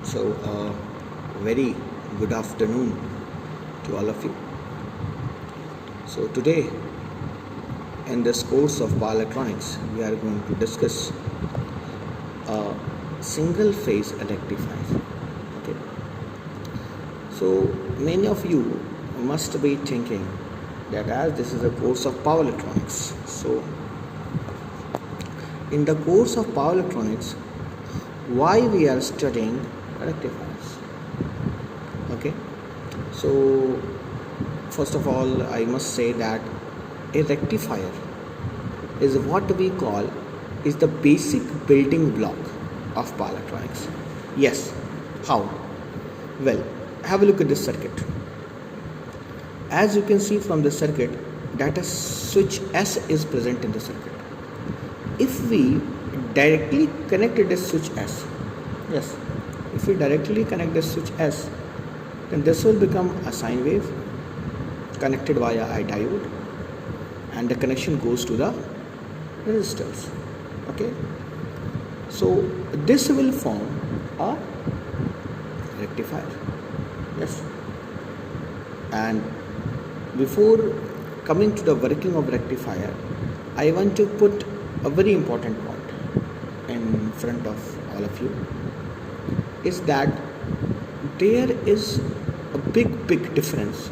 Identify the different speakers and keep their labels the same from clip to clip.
Speaker 1: Very good afternoon to all of you. So, today in this course of power electronics, we are going to discuss single phase rectifiers. Okay. So, many of you must be thinking that as this is a course of power electronics, so in the course of power electronics, why we are studying rectifiers? Okay. So, first of all, I must say that a rectifier is what we call is the basic building block of power electronics. Yes. How? Well, have a look at this circuit. As you can see from the circuit that a switch S is present in the circuit. If we directly connected this switch S, yes, if we directly connect this switch S, then this will become a sine wave connected via a diode, and the connection goes to the resistors. Okay, so this will form a rectifier. Yes, and before coming to the working of rectifier, I want to put a very important point in front of all of you, is that there is a big difference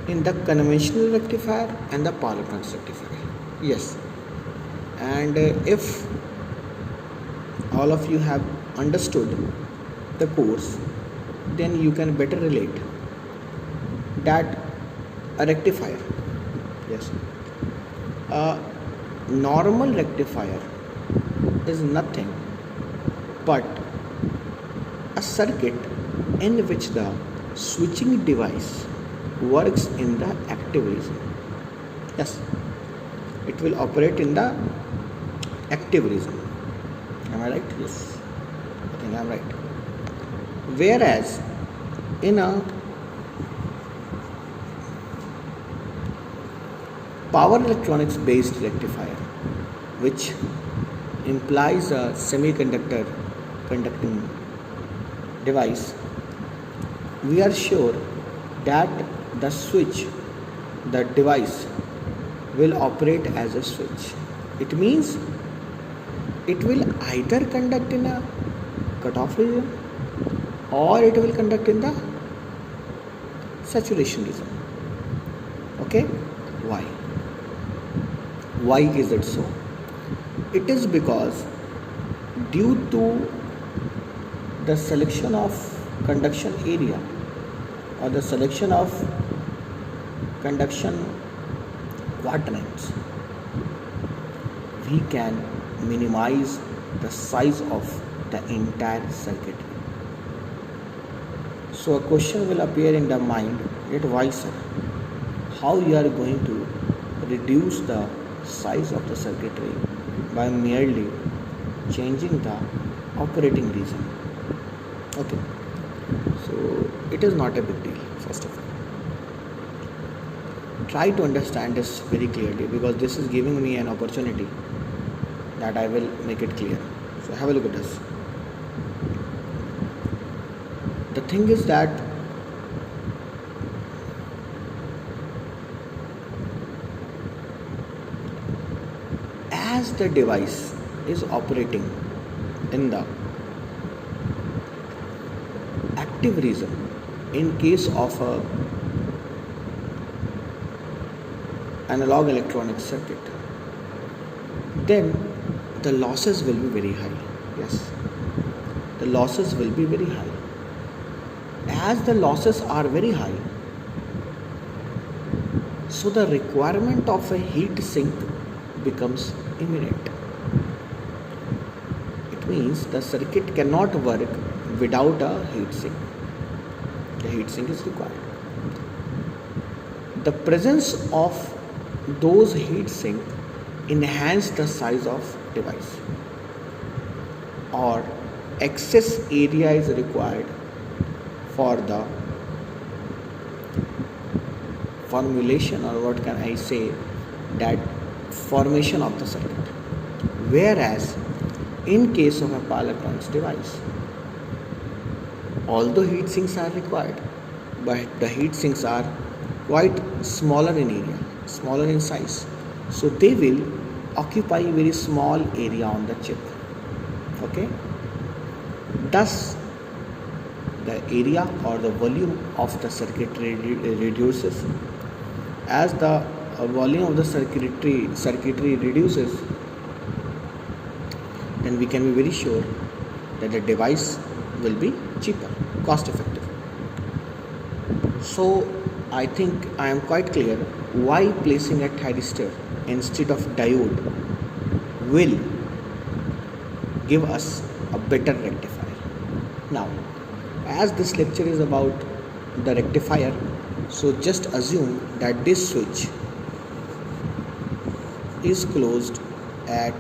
Speaker 1: in the conventional rectifier and the power electronics rectifier. Yes, and if all of you have understood the course, then you can better relate that a rectifier, yes, a normal rectifier is nothing but a circuit in which the switching device works in the active region. Yes, it will operate in the active region. Am I right? Yes, I think I'm right. Whereas in a power electronics based rectifier, which implies a semiconductor conducting device, we are sure that the switch, the device, will operate as a switch. It means it will either conduct in a cutoff region or it will conduct in the saturation region. Okay, why? Why is it so? It is because due to the selection of conduction area or the selection of conduction quadrants, we can minimize the size of the entire circuit. So a question will appear in the mind that why, sir? How you are going to reduce the size of the circuitry by merely changing the operating region? Okay, so it is not a big deal. First of all, try to understand this very clearly, because this is giving me an opportunity that I will make it clear. So have a look at this. The thing is that as the device is operating in the active region, in case of a analog electronic circuit, then the losses will be very high. Yes, the losses will be very high. As the losses are very high, so the requirement of a heat sink becomes imminent. It means the circuit cannot work without a heat sink. The heat sink is required. The presence of those heat sink enhance the size of device, or excess area is required for the formulation, or what can I say, that formation of the circuit. Whereas in case of a power electronics device, Although heat sinks are required, but the heat sinks are quite smaller in area, smaller in size. So they will occupy a very small area on the chip. Okay. Thus, the area or the volume of the circuitry reduces. As the volume of the circuitry reduces, then we can be very sure that the device will be cheaper, cost effective. So I think I am quite clear why placing a thyristor instead of diode will give us a better rectifier. Now, as this lecture is about the rectifier, so just assume that this switch is closed at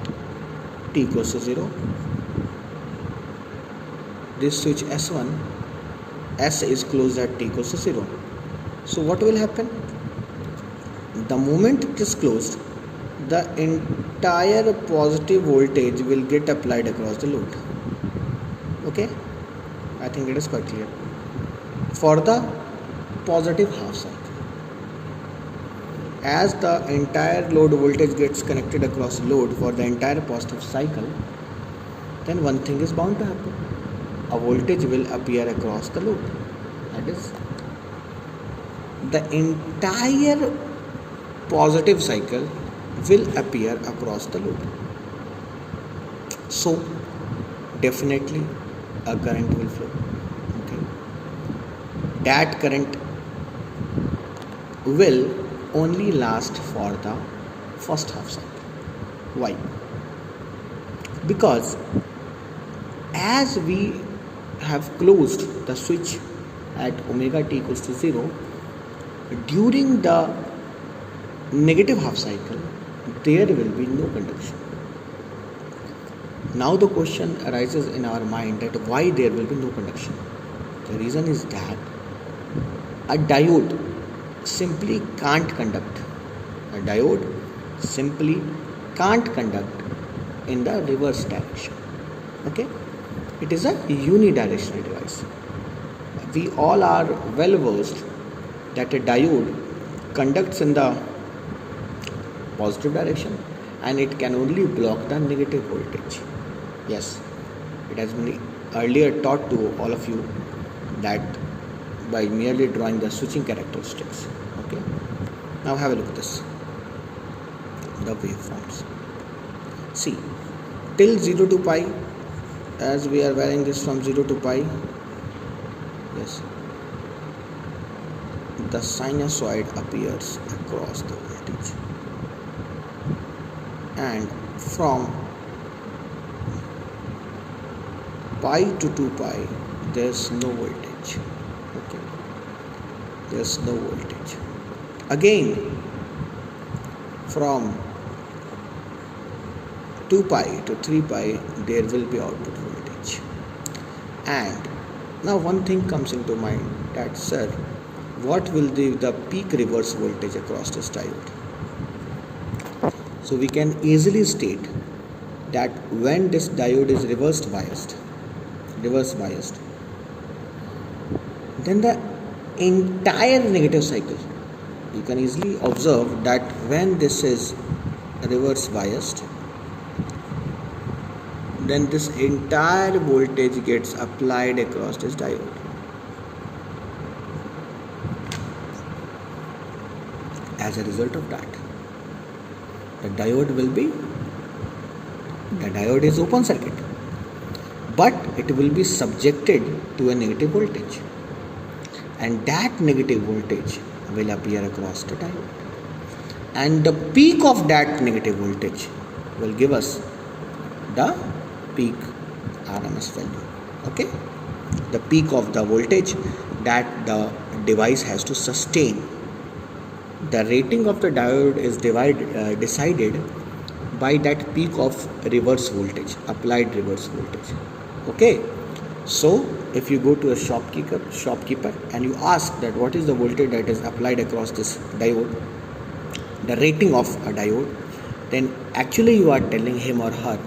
Speaker 1: t equals to 0. This switch S1, S is closed at t equals to 0. So what will happen? The moment it is closed, the entire positive voltage will get applied across the load. Okay, I think it is quite clear. For the positive half cycle, as the entire load voltage gets connected across load for the entire positive cycle, then one thing is bound to happen. A voltage will appear across the load. That is, the entire positive cycle will appear across the load. So definitely a current will flow. Okay. That current will only last for the first half cycle. Why? Because as we have closed the switch at omega t equals to 0, during the negative half cycle there will be no conduction. Now the question arises in our mind that why there will be no conduction. The reason is that a diode simply can't conduct. A diode simply can't conduct in the reverse direction. Okay, it is a unidirectional device. We all are well versed that a diode conducts in the positive direction and it can only block the negative voltage. Yes, it has been earlier taught to all of you that by merely drawing the switching characteristics. Okay, now have a look at this, the waveforms. See, till 0 to pi, as we are varying this from 0 to pi, yes, the sinusoid appears across the voltage, and from pi to 2 pi there's no voltage. Okay, there's no voltage. Again, from 2 pi to 3 pi there will be output voltage. And now one thing comes into mind, that sir, what will be the peak reverse voltage across this diode? So we can easily state that when this diode is reverse biased, then the entire negative cycle, you can easily observe that when this is reverse biased, then this entire voltage gets applied across this diode. As a result of that, the diode is open circuit, but it will be subjected to a negative voltage, and that negative voltage will appear across the diode, and the peak of that negative voltage will give us the peak RMS value. Okay, the peak of the voltage that the device has to sustain. The rating of the diode is decided by that peak of reverse voltage, applied reverse voltage. Okay, so if you go to a shopkeeper and you ask that what is the voltage that is applied across this diode, the rating of a diode, then actually you are telling him or her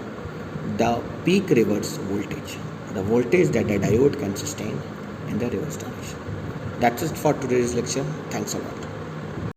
Speaker 1: the peak reverse voltage, the voltage that the diode can sustain in the reverse direction. That's it for today's lecture. Thanks a lot.